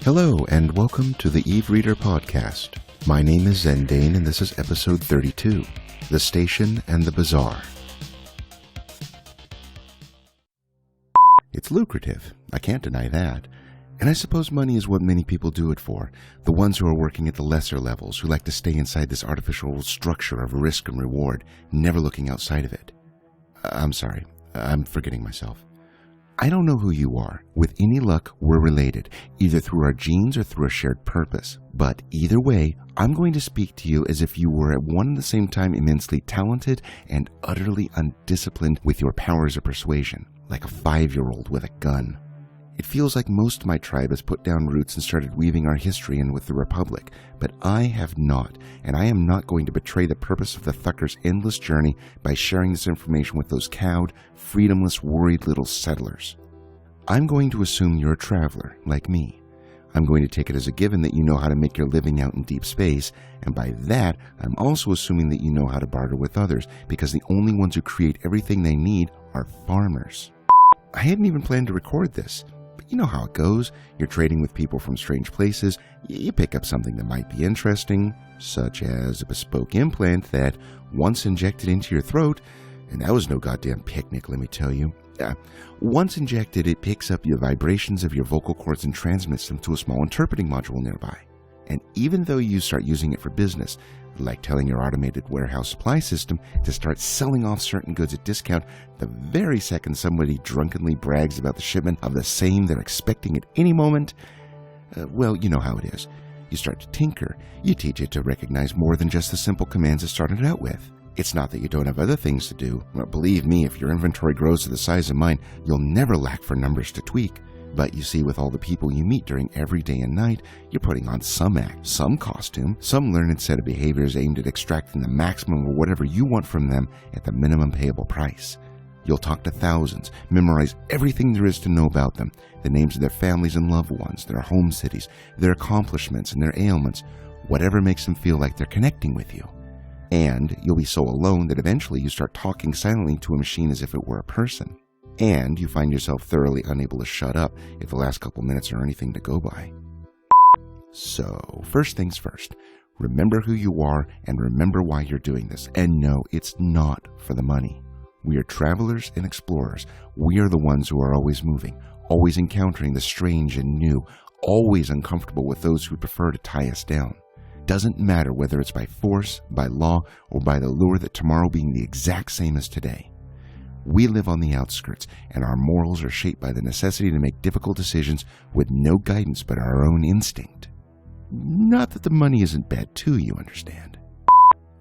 Hello, and welcome to the Eve Reader Podcast. My name is Zendane, and this is episode 32, The Station and the Bazaar. It's lucrative, I can't deny that. And I suppose money is what many people do it for, the ones who are working at the lesser levels, who like to stay inside this artificial structure of risk and reward, never looking outside of it. I'm sorry, I'm forgetting myself. I don't know who you are. With any luck, we're related, either through our genes or through a shared purpose. But either way, I'm going to speak to you as if you were at one and the same time immensely talented and utterly undisciplined with your powers of persuasion, like a 5-year-old with a gun. It feels like most of my tribe has put down roots and started weaving our history in with the Republic, but I have not, and I am not going to betray the purpose of the Thucker's endless journey by sharing this information with those cowed, freedomless, worried little settlers. I'm going to assume you're a traveler, like me. I'm going to take it as a given that you know how to make your living out in deep space, and by that, I'm also assuming that you know how to barter with others, because the only ones who create everything they need are farmers. I hadn't even planned to record this. You know how it goes. You're trading with people from strange places. You pick up something that might be interesting, such as a bespoke implant that once injected into your throat, and that was no goddamn picnic, let me tell you. Once injected, it picks up your vibrations of your vocal cords and transmits them to a small interpreting module nearby. And even though you start using it for business, like telling your automated warehouse supply system to start selling off certain goods at discount the very second somebody drunkenly brags about the shipment of the same they're expecting at any moment, well, you know how it is. You start to tinker. You teach it to recognize more than just the simple commands it started out with. It's not that you don't have other things to do. Well, believe me, if your inventory grows to the size of mine, you'll never lack for numbers to tweak. But you see, with all the people you meet during every day and night, you're putting on some act, some costume, some learned set of behaviors aimed at extracting the maximum or whatever you want from them at the minimum payable price. You'll talk to thousands, memorize everything there is to know about them, the names of their families and loved ones, their home cities, their accomplishments and their ailments, whatever makes them feel like they're connecting with you. And you'll be so alone that eventually you start talking silently to a machine as if it were a person. And you find yourself thoroughly unable to shut up if the last couple minutes are anything to go by. So, first things first, remember who you are and remember why you're doing this. And no, it's not for the money. We are travelers and explorers. We are the ones who are always moving, always encountering the strange and new, always uncomfortable with those who prefer to tie us down. Doesn't matter whether it's by force, by law, or by the lure that tomorrow being the exact same as today. We live on the outskirts, and our morals are shaped by the necessity to make difficult decisions with no guidance but our own instinct. Not that the money isn't bad too, you understand.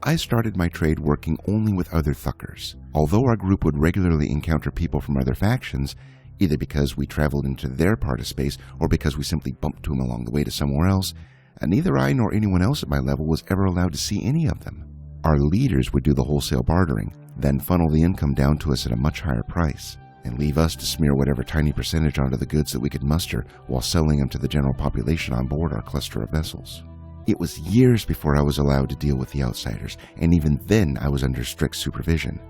I started my trade working only with other Thuckers. Although our group would regularly encounter people from other factions, either because we traveled into their part of space or because we simply bumped to them along the way to somewhere else, neither I nor anyone else at my level was ever allowed to see any of them. Our leaders would do the wholesale bartering, then funnel the income down to us at a much higher price, and leave us to smear whatever tiny percentage onto the goods that we could muster while selling them to the general population on board our cluster of vessels. It was years before I was allowed to deal with the outsiders, and even then I was under strict supervision.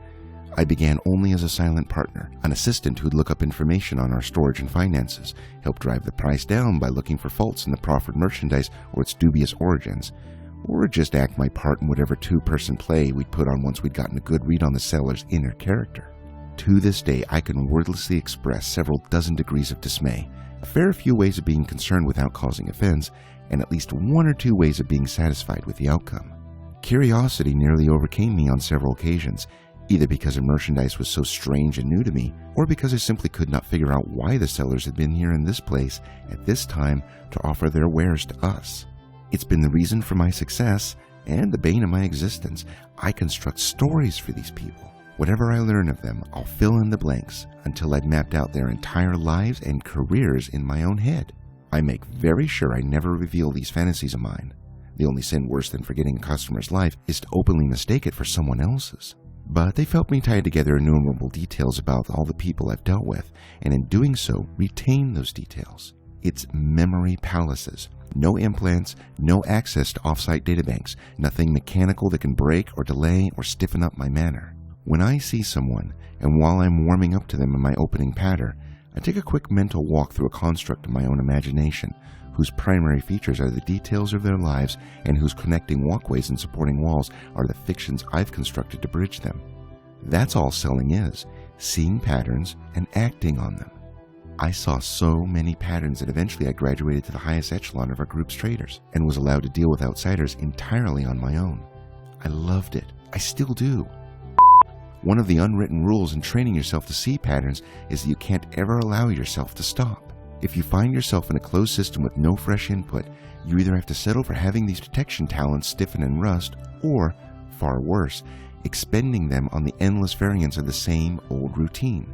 I began only as a silent partner, an assistant who'd look up information on our storage and finances, help drive the price down by looking for faults in the proffered merchandise or its dubious origins, or just act my part in whatever two-person play we'd put on once we'd gotten a good read on the seller's inner character. To this day, I can wordlessly express several dozen degrees of dismay, a fair few ways of being concerned without causing offense, and at least one or two ways of being satisfied with the outcome. Curiosity nearly overcame me on several occasions, either because the merchandise was so strange and new to me, or because I simply could not figure out why the sellers had been here in this place at this time to offer their wares to us. It's been the reason for my success and the bane of my existence. I construct stories for these people. Whatever I learn of them, I'll fill in the blanks until I've mapped out their entire lives and careers in my own head. I make very sure I never reveal these fantasies of mine. The only sin worse than forgetting a customer's life is to openly mistake it for someone else's. But they've helped me tie together innumerable details about all the people I've dealt with, and in doing so, retain those details. It's memory palaces. No implants, no access to off-site databanks, nothing mechanical that can break or delay or stiffen up my manner. When I see someone, and while I'm warming up to them in my opening patter, I take a quick mental walk through a construct of my own imagination, whose primary features are the details of their lives and whose connecting walkways and supporting walls are the fictions I've constructed to bridge them. That's all selling is, seeing patterns and acting on them. I saw so many patterns that eventually I graduated to the highest echelon of our group's traders and was allowed to deal with outsiders entirely on my own. I loved it. I still do. One of the unwritten rules in training yourself to see patterns is that you can't ever allow yourself to stop. If you find yourself in a closed system with no fresh input, you either have to settle for having these detection talents stiffen and rust, or, far worse, expending them on the endless variants of the same old routine.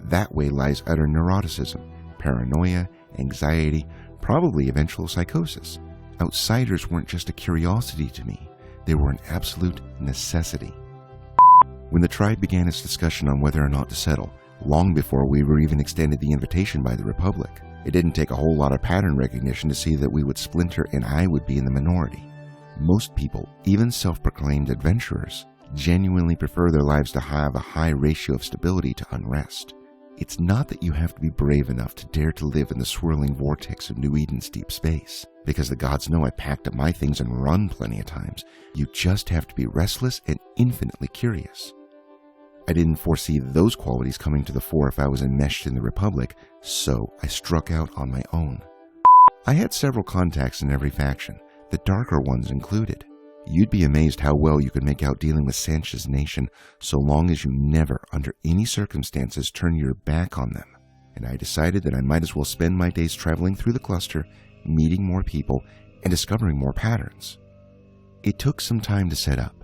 That way lies utter neuroticism, paranoia, anxiety, probably eventual psychosis. Outsiders weren't just a curiosity to me, they were an absolute necessity. When the tribe began its discussion on whether or not to settle, long before we were even extended the invitation by the Republic, it didn't take a whole lot of pattern recognition to see that we would splinter and I would be in the minority. Most people, even self-proclaimed adventurers, genuinely prefer their lives to have a high ratio of stability to unrest. It's not that you have to be brave enough to dare to live in the swirling vortex of New Eden's deep space, because the gods know I packed up my things and run plenty of times. You just have to be restless and infinitely curious. I didn't foresee those qualities coming to the fore if I was enmeshed in the Republic, so I struck out on my own. I had several contacts in every faction, the darker ones included. You'd be amazed how well you could make out dealing with Sanchez's nation so long as you never, under any circumstances, turn your back on them. And I decided that I might as well spend my days traveling through the cluster, meeting more people, and discovering more patterns. It took some time to set up.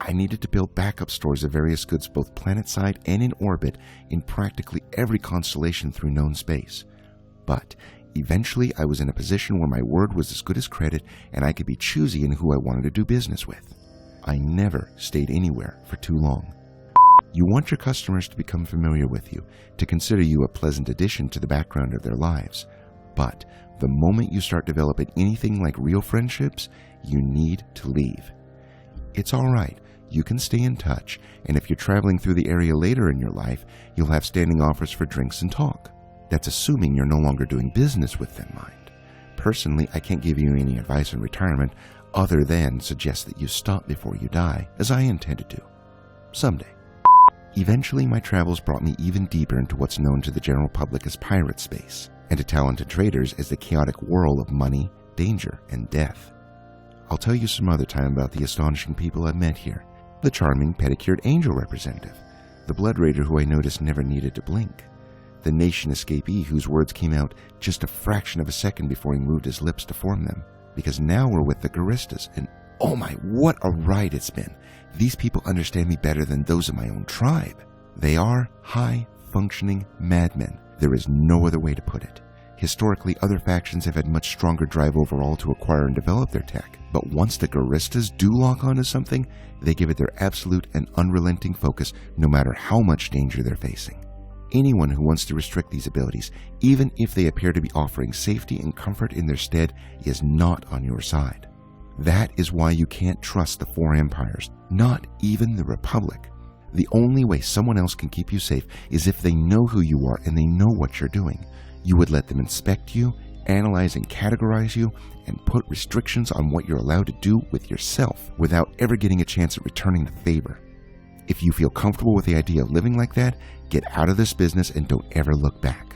I needed to build backup stores of various goods both planet-side and in orbit in practically every constellation through known space. But eventually I was in a position where my word was as good as credit and I could be choosy in who I wanted to do business with. I never stayed anywhere for too long. You want your customers to become familiar with you, to consider you a pleasant addition to the background of their lives. But the moment you start developing anything like real friendships, you need to leave. It's all right. You can stay in touch, and if you're traveling through the area later in your life, you'll have standing offers for drinks and talk. That's assuming you're no longer doing business with them, mind. Personally, I can't give you any advice on retirement other than suggest that you stop before you die, as I intend to do. Someday. Eventually, my travels brought me even deeper into what's known to the general public as pirate space, and to talented traders as the chaotic whirl of money, danger, and death. I'll tell you some other time about the astonishing people I've met here. The charming pedicured angel representative, the blood raider who I noticed never needed to blink, the nation escapee whose words came out just a fraction of a second before he moved his lips to form them, because now we're with the Giristas, and oh my, what a ride it's been. These people understand me better than those of my own tribe. They are high-functioning madmen. There is no other way to put it. Historically, other factions have had much stronger drive overall to acquire and develop their tech, but once the Giristas do lock onto something, they give it their absolute and unrelenting focus no matter how much danger they're facing. Anyone who wants to restrict these abilities, even if they appear to be offering safety and comfort in their stead, is not on your side. That is why you can't trust the four empires, not even the Republic. The only way someone else can keep you safe is if they know who you are and they know what you're doing. You would let them inspect you, analyze and categorize you, and put restrictions on what you're allowed to do with yourself without ever getting a chance at returning the favor. If you feel comfortable with the idea of living like that, get out of this business and don't ever look back.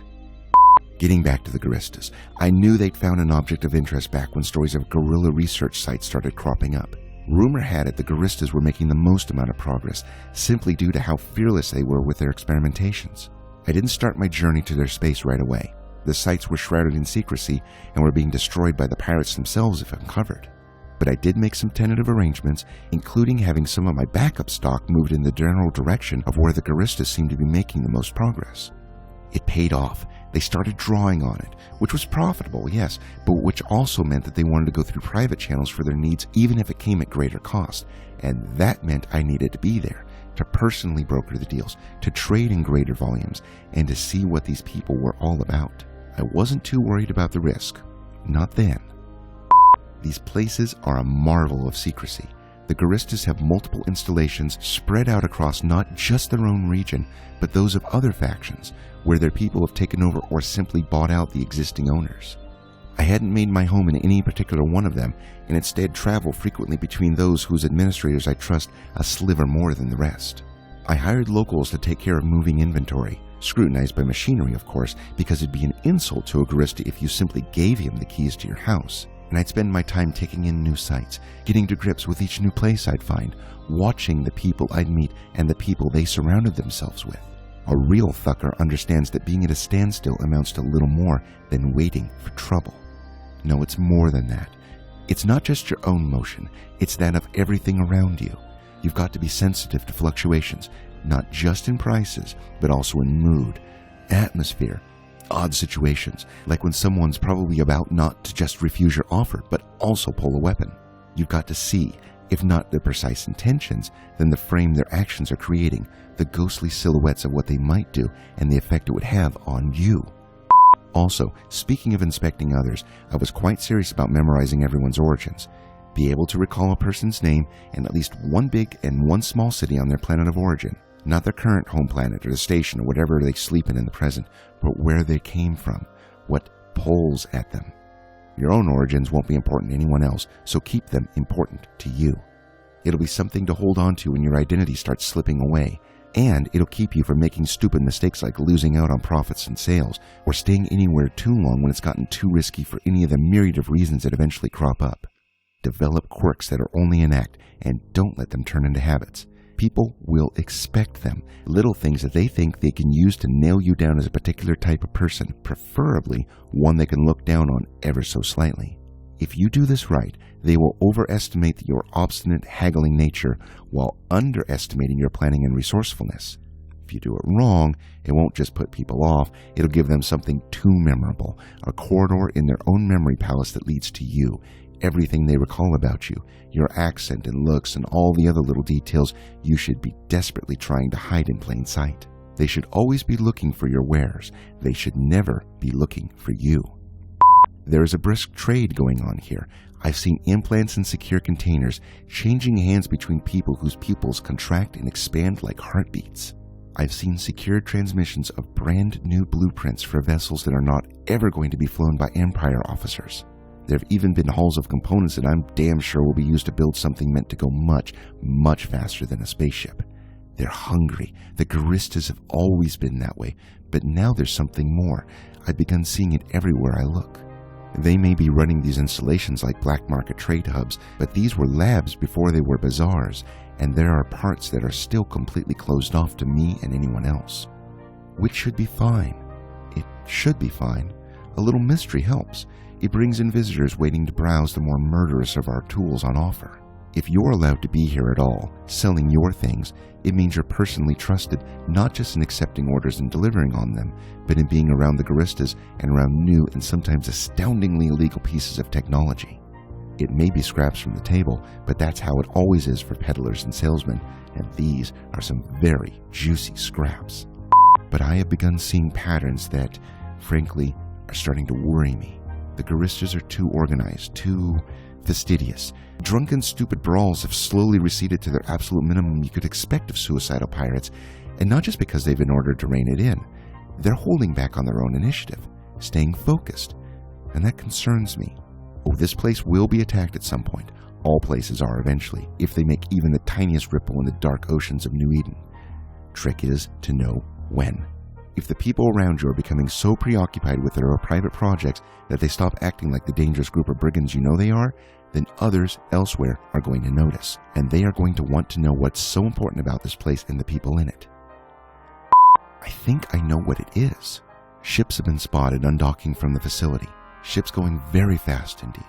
Getting back to the Giristas, I knew they'd found an object of interest back when stories of guerrilla research sites started cropping up. Rumor had it the Giristas were making the most amount of progress, simply due to how fearless they were with their experimentations. I didn't start my journey to their space right away. The sites were shrouded in secrecy and were being destroyed by the pirates themselves if uncovered. But I did make some tentative arrangements, including having some of my backup stock moved in the general direction of where the Giristas seemed to be making the most progress. It paid off. They started drawing on it, which was profitable, yes, but which also meant that they wanted to go through private channels for their needs even if it came at greater cost. And that meant I needed to be there, to personally broker the deals, to trade in greater volumes, and to see what these people were all about. I wasn't too worried about the risk. Not then. These places are a marvel of secrecy. The Giristas have multiple installations spread out across not just their own region, but those of other factions, where their people have taken over or simply bought out the existing owners. I hadn't made my home in any particular one of them, and instead travel frequently between those whose administrators I trust a sliver more than the rest. I hired locals to take care of moving inventory, scrutinized by machinery of course, because it'd be an insult to a Gista if you simply gave him the keys to your house. And I'd spend my time taking in new sights, getting to grips with each new place I'd find, watching the people I'd meet and the people they surrounded themselves with. A real thucker understands that being at a standstill amounts to little more than waiting for trouble. No, it's more than that. It's not just your own motion, it's that of everything around you. You've got to be sensitive to fluctuations, not just in prices, but also in mood, atmosphere, odd situations, like when someone's probably about not to just refuse your offer, but also pull a weapon. You've got to see, if not their precise intentions, then the frame their actions are creating, the ghostly silhouettes of what they might do, and the effect it would have on you. Also, speaking of inspecting others, I was quite serious about memorizing everyone's origins. Be able to recall a person's name and at least one big and one small city on their planet of origin. Not their current home planet or the station or whatever they sleep in the present, but where they came from, what pulls at them. Your own origins won't be important to anyone else, so keep them important to you. It'll be something to hold on to when your identity starts slipping away, and it'll keep you from making stupid mistakes like losing out on profits and sales, or staying anywhere too long when it's gotten too risky for any of the myriad of reasons that eventually crop up. Develop quirks that are only an act, and don't let them turn into habits. People will expect them, little things that they think they can use to nail you down as a particular type of person, preferably one they can look down on ever so slightly. If you do this right, they will overestimate your obstinate, haggling nature while underestimating your planning and resourcefulness. If you do it wrong, it won't just put people off, it'll give them something too memorable, a corridor in their own memory palace that leads to you, everything they recall about you, your accent and looks and all the other little details you should be desperately trying to hide in plain sight. They should always be looking for your wares. They should never be looking for you. There is a brisk trade going on here. I've seen implants in secure containers changing hands between people whose pupils contract and expand like heartbeats. I've seen secured transmissions of brand new blueprints for vessels that are not ever going to be flown by Empire officers. There have even been hulls of components that I'm damn sure will be used to build something meant to go much, much faster than a spaceship. They're hungry. The Gistas have always been that way, but now there's something more. I've begun seeing it everywhere I look. They may be running these installations like black market trade hubs, but these were labs before they were bazaars, and there are parts that are still completely closed off to me and anyone else. Which should be fine. It should be fine. A little mystery helps. It brings in visitors waiting to browse the more murderous of our tools on offer. If you're allowed to be here at all, selling your things, it means you're personally trusted, not just in accepting orders and delivering on them, but in being around the Gistas and around new and sometimes astoundingly illegal pieces of technology. It may be scraps from the table, but that's how it always is for peddlers and salesmen, and these are some very juicy scraps. But I have begun seeing patterns that, frankly, are starting to worry me. The Gistas are too organized, too fastidious. Drunken, stupid brawls have slowly receded to their absolute minimum you could expect of suicidal pirates, and not just because they've been ordered to rein it in. They're holding back on their own initiative, staying focused, and that concerns me. Oh, this place will be attacked at some point. All places are eventually, if they make even the tiniest ripple in the dark oceans of New Eden. Trick is to know when. If the people around you are becoming so preoccupied with their private projects that they stop acting like the dangerous group of brigands you know they are, then others elsewhere are going to notice, and they are going to want to know what's so important about this place and the people in it. I think I know what it is. Ships have been spotted undocking from the facility. Ships going very fast indeed,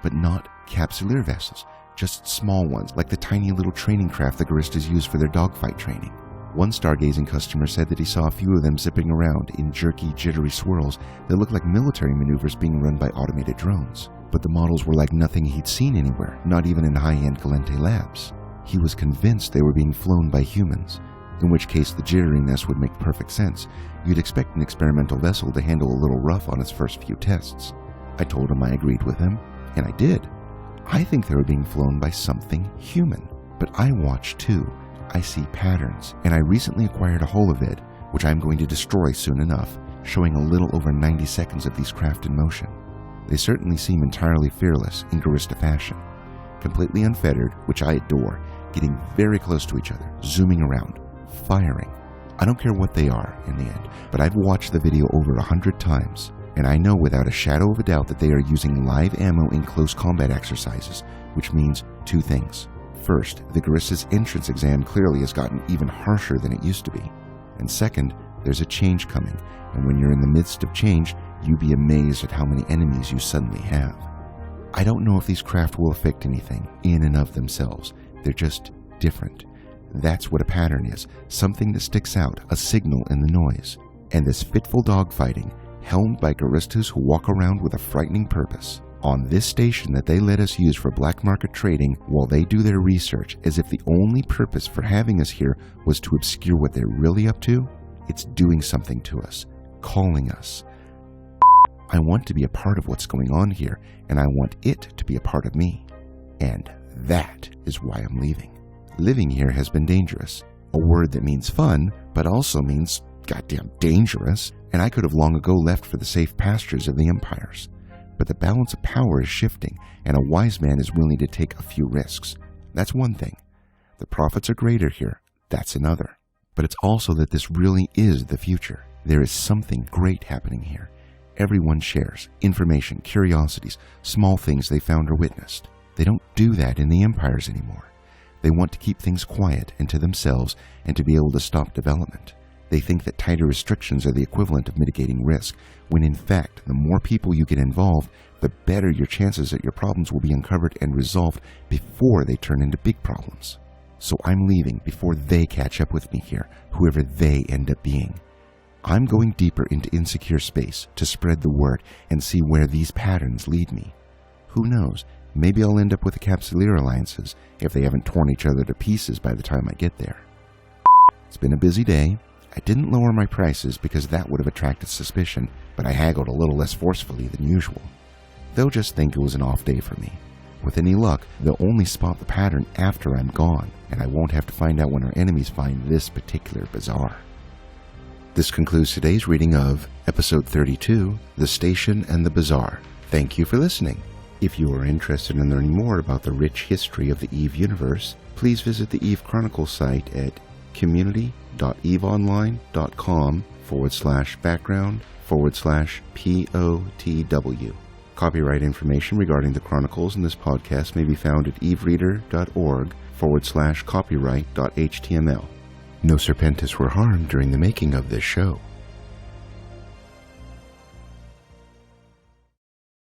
but not capsuleer vessels, just small ones like the tiny little training craft the Gistas use for their dogfight training. One stargazing customer said that he saw a few of them zipping around in jerky, jittery swirls that looked like military maneuvers being run by automated drones. But the models were like nothing he'd seen anywhere, not even in high-end Calente labs. He was convinced they were being flown by humans, in which case the jitteriness would make perfect sense. You'd expect an experimental vessel to handle a little rough on its first few tests. I told him I agreed with him, and I did. I think they were being flown by something human, but I watch too. I see patterns, and I recently acquired a holovid, which I'm going to destroy soon enough, showing a little over 90 seconds of these craft in motion. They certainly seem entirely fearless in Gista fashion. Completely unfettered, which I adore, getting very close to each other, zooming around, firing. I don't care what they are in the end, but I've watched the video over 100 times, and I know without a shadow of a doubt that they are using live ammo in close combat exercises, which means two things. First, the Gista's entrance exam clearly has gotten even harsher than it used to be. And second, there's a change coming, and when you're in the midst of change, you'd be amazed at how many enemies you suddenly have. I don't know if these craft will affect anything in and of themselves. They're just different. That's what a pattern is, something that sticks out, a signal in the noise. And this fitful dogfighting, helmed by Gistas who walk around with a frightening purpose, on this station that they let us use for black market trading while they do their research, as if the only purpose for having us here was to obscure what they're really up to, it's doing something to us, calling us. I want to be a part of what's going on here, and I want it to be a part of me. And that is why I'm leaving. Living here has been dangerous, a word that means fun, but also means goddamn dangerous, and I could have long ago left for the safe pastures of the empires. But the balance of power is shifting, and a wise man is willing to take a few risks. That's one thing. The profits are greater here. That's another. But it's also that this really is the future. There is something great happening here. Everyone shares information, curiosities, small things they found or witnessed. They don't do that in the empires anymore. They want to keep things quiet and to themselves and to be able to stop development. They think that tighter restrictions are the equivalent of mitigating risk, when in fact, the more people you get involved, the better your chances that your problems will be uncovered and resolved before they turn into big problems. So I'm leaving before they catch up with me here, whoever they end up being. I'm going deeper into insecure space to spread the word and see where these patterns lead me. Who knows? Maybe I'll end up with the Capsuleer alliances if they haven't torn each other to pieces by the time I get there. It's been a busy day. I didn't lower my prices because that would have attracted suspicion, but I haggled a little less forcefully than usual. They'll just think it was an off day for me. With any luck, they'll only spot the pattern after I'm gone, and I won't have to find out when our enemies find this particular bazaar. This concludes today's reading of Episode 32, The Station and the Bazaar. Thank you for listening. If you are interested in learning more about the rich history of the EVE universe, please visit the EVE Chronicles site at community.eveonline.com/background/POTW. Copyright information regarding the Chronicles in this podcast may be found at evereader.org/copyright.html. No Serpentis were harmed during the making of this show.